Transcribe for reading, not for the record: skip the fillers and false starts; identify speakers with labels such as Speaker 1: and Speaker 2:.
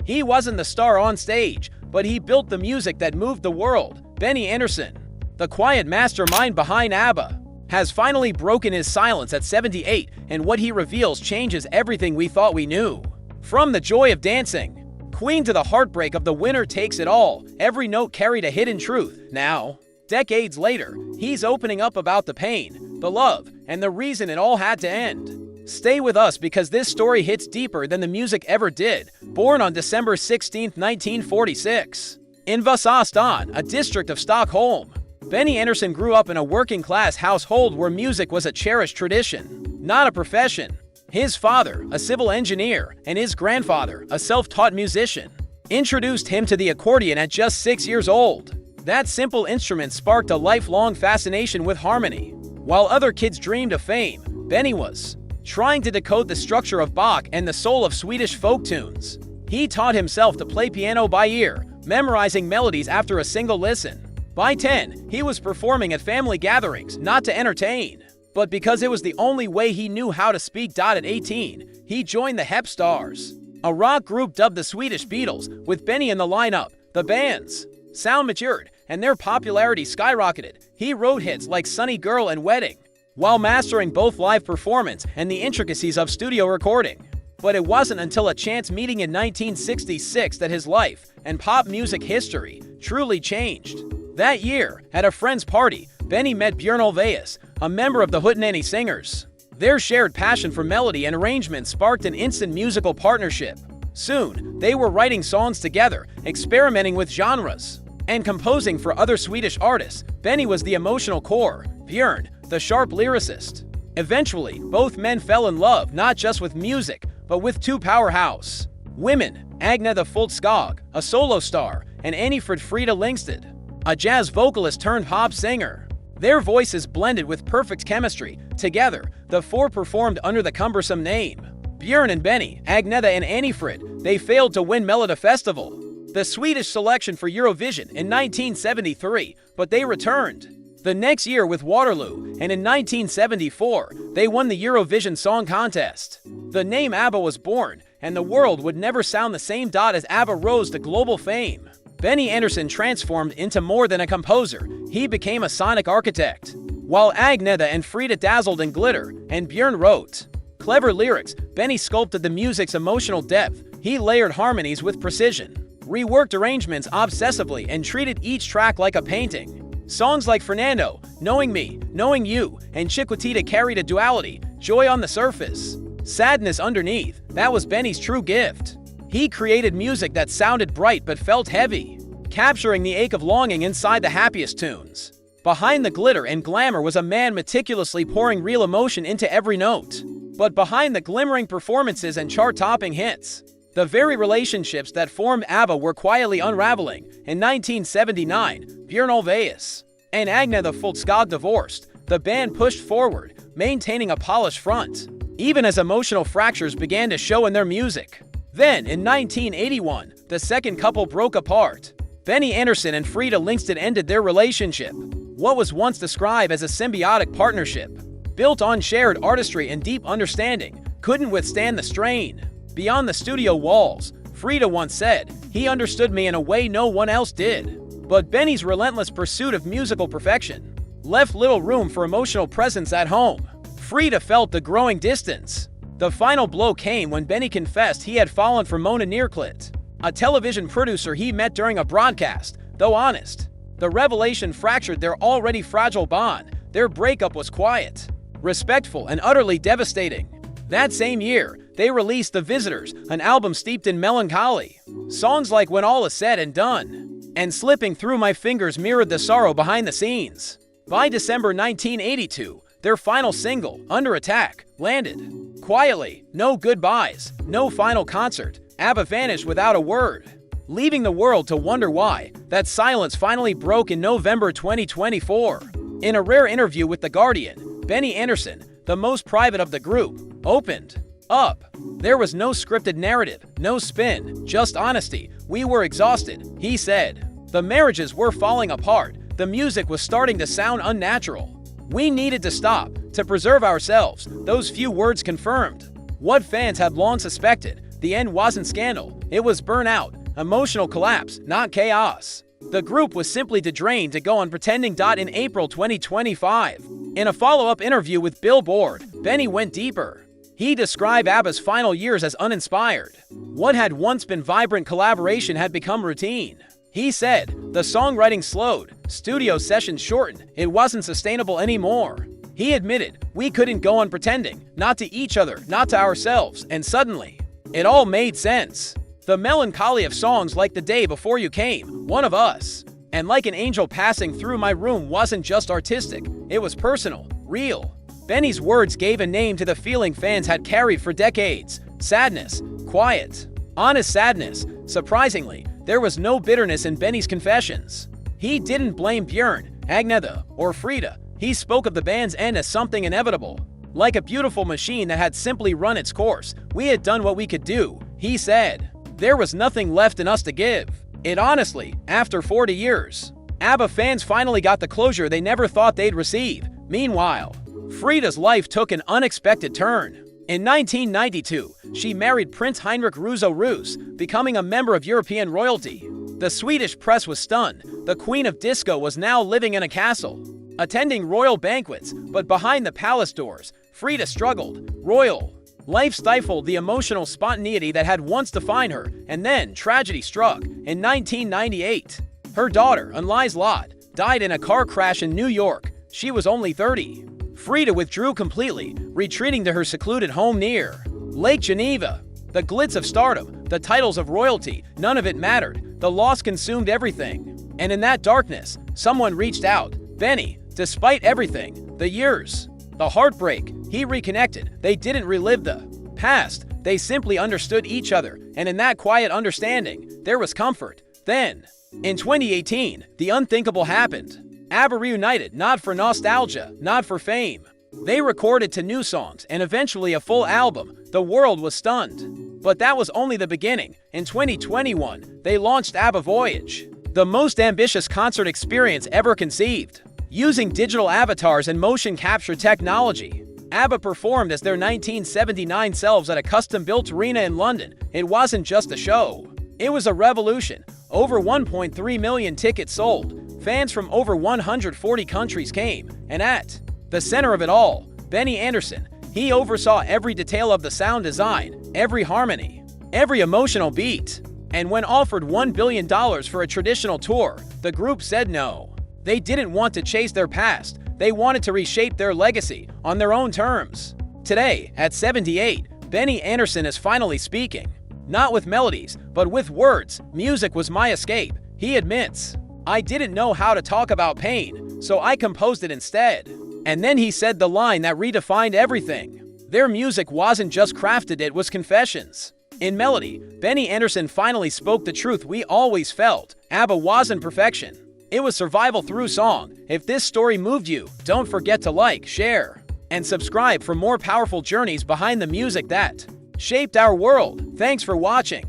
Speaker 1: He wasn't the star on stage, but he built the music that moved the world. Benny Andersson, the quiet mastermind behind ABBA, has finally broken his silence at 78, and what he reveals changes everything we thought we knew. From the joy of dancing, Queen, to the heartbreak of the winner takes it all, every note carried a hidden truth. Now, decades later, he's opening up about the pain, the love, and the reason it all had to end. Stay with us because this story hits deeper than the music ever did. Born on December 16, 1946, in Vasastan, a district of Stockholm, Benny Andersson grew up in a working-class household where music was a cherished tradition, not a profession. His father, a civil engineer, and his grandfather, a self-taught musician, introduced him to the accordion at just 6 years old. That simple instrument sparked a lifelong fascination with harmony. While other kids dreamed of fame, Benny was trying to decode the structure of Bach and the soul of Swedish folk tunes. He taught himself to play piano by ear, memorizing melodies after a single listen. By 10, he was performing at family gatherings, not to entertain, but because it was the only way he knew how to speak. At 18, he joined the Hep Stars, a rock group dubbed the Swedish Beatles. With Benny in the lineup, the band's sound matured, and their popularity skyrocketed. He wrote hits like Sunny Girl and Wedding, while mastering both live performance and the intricacies of studio recording. But it wasn't until a chance meeting in 1966 that his life and pop music history truly changed. That year, at a friend's party, Benny met Björn Ulvaeus, a member of the Hootenanny Singers. Their shared passion for melody and arrangement sparked an instant musical partnership. Soon, they were writing songs together, experimenting with genres, and composing for other Swedish artists. Benny was the emotional core, Björn, the sharp lyricist. Eventually, both men fell in love not just with music, but with two powerhouse women, Agnetha Foltskog, a solo star, and Anifrid Frida Lyngstad, a jazz vocalist turned pop singer. Their voices blended with perfect chemistry. Together, the four performed under the cumbersome name Björn and Benny, Agnetha and Anifrid. They failed to win Melodifestival, the Swedish selection for Eurovision, in 1973, but they returned the next year with Waterloo, and in 1974, they won the Eurovision Song Contest. The name ABBA was born, and the world would never sound the same. As ABBA rose to global fame, Benny Andersson transformed into more than a composer. He became a sonic architect. While Agnetha and Frida dazzled in glitter, and Björn wrote clever lyrics, Benny sculpted the music's emotional depth. He layered harmonies with precision, reworked arrangements obsessively, and treated each track like a painting. Songs like Fernando, Knowing Me, Knowing You, and Chiquitita carried a duality, joy on the surface, sadness underneath. That was Benny's true gift. He created music that sounded bright but felt heavy, capturing the ache of longing inside the happiest tunes. Behind the glitter and glamour was a man meticulously pouring real emotion into every note. But behind the glimmering performances and chart-topping hits, the very relationships that formed ABBA were quietly unraveling. In 1979, Björn Ulvaeus and Agnetha Foltskog divorced. The band pushed forward, maintaining a polished front, even as emotional fractures began to show in their music. Then, in 1981, the second couple broke apart. Benny Andersson and Frida Lyngstad ended their relationship. What was once described as a symbiotic partnership, built on shared artistry and deep understanding, couldn't withstand the strain. Beyond the studio walls, Frida once said, "He understood me in a way no one else did." But Benny's relentless pursuit of musical perfection left little room for emotional presence at home. Frida felt the growing distance. The final blow came when Benny confessed he had fallen for Mona Neerklit, a television producer he met during a broadcast. Though honest, the revelation fractured their already fragile bond. Their breakup was quiet, respectful, and utterly devastating. That same year, they released The Visitors, an album steeped in melancholy. Songs like When All Is Said and Done and Slipping Through My Fingers mirrored the sorrow behind the scenes. By December 1982, their final single, Under Attack, landed. Quietly, no goodbyes, no final concert. ABBA vanished without a word, leaving the world to wonder why. That silence finally broke in November 2024. In a rare interview with The Guardian, Benny Andersson, the most private of the group, opened up. There was no scripted narrative, no spin, just honesty. "We were exhausted," he said. "The marriages were falling apart. The music was starting to sound unnatural. We needed to stop, to preserve ourselves." Those few words confirmed what fans had long suspected. The end wasn't scandal, it was burnout, emotional collapse, not chaos. The group was simply too drained to go on pretending. In April 2025, in a follow-up interview with Billboard, Benny went deeper. He described ABBA's final years as uninspired. What had once been vibrant collaboration had become routine. He said, the songwriting slowed, studio sessions shortened, it wasn't sustainable anymore. He admitted, we couldn't go on pretending, not to each other, not to ourselves, and suddenly, it all made sense. The melancholy of songs like The Day Before You Came, One of Us, and Like an Angel Passing Through My Room wasn't just artistic, it was personal, real. Benny's words gave a name to the feeling fans had carried for decades. Sadness. Quiet. Honest sadness. Surprisingly, there was no bitterness in Benny's confessions. He didn't blame Björn, Agnetha, or Frida. He spoke of the band's end as something inevitable. Like a beautiful machine that had simply run its course, we had done what we could do, he said. There was nothing left in us to give. It honestly, after 40 years. ABBA fans finally got the closure they never thought they'd receive. Meanwhile, Frida's life took an unexpected turn. In 1992, she married Prince Heinrich Roos, becoming a member of European royalty. The Swedish press was stunned. The Queen of Disco was now living in a castle, attending royal banquets, but behind the palace doors, Frida struggled. Royal life stifled the emotional spontaneity that had once defined her, and then tragedy struck. In 1998, her daughter, Annelies Lott, died in a car crash in New York. She was only 30. Frida withdrew completely, retreating to her secluded home near Lake Geneva. The glitz of stardom, the titles of royalty, none of it mattered. The loss consumed everything. And in that darkness, someone reached out. Benny, despite everything, the years, the heartbreak, he reconnected. They didn't relive the past. They simply understood each other. And in that quiet understanding, there was comfort. Then, in 2018, the unthinkable happened. ABBA reunited, not for nostalgia, not for fame. They recorded 2 new songs and eventually a full album. The world was stunned. But that was only the beginning. In 2021, they launched ABBA Voyage, the most ambitious concert experience ever conceived. Using digital avatars and motion capture technology, ABBA performed as their 1979 selves at a custom-built arena in London. It wasn't just a show. It was a revolution. Over 1.3 million tickets sold. Fans from over 140 countries came, and at the center of it all, Benny Andersson. He oversaw every detail of the sound design, every harmony, every emotional beat. And when offered $1 billion for a traditional tour, the group said no. They didn't want to chase their past, they wanted to reshape their legacy on their own terms. Today, at 78, Benny Andersson is finally speaking. Not with melodies, but with words. Music was my escape, he admits. I didn't know how to talk about pain, so I composed it instead. And then he said the line that redefined everything. Their music wasn't just crafted, it was confessions. In melody, Benny Andersson finally spoke the truth we always felt. ABBA wasn't perfection. It was survival through song. If this story moved you, don't forget to like, share, and subscribe for more powerful journeys behind the music that shaped our world. Thanks for watching.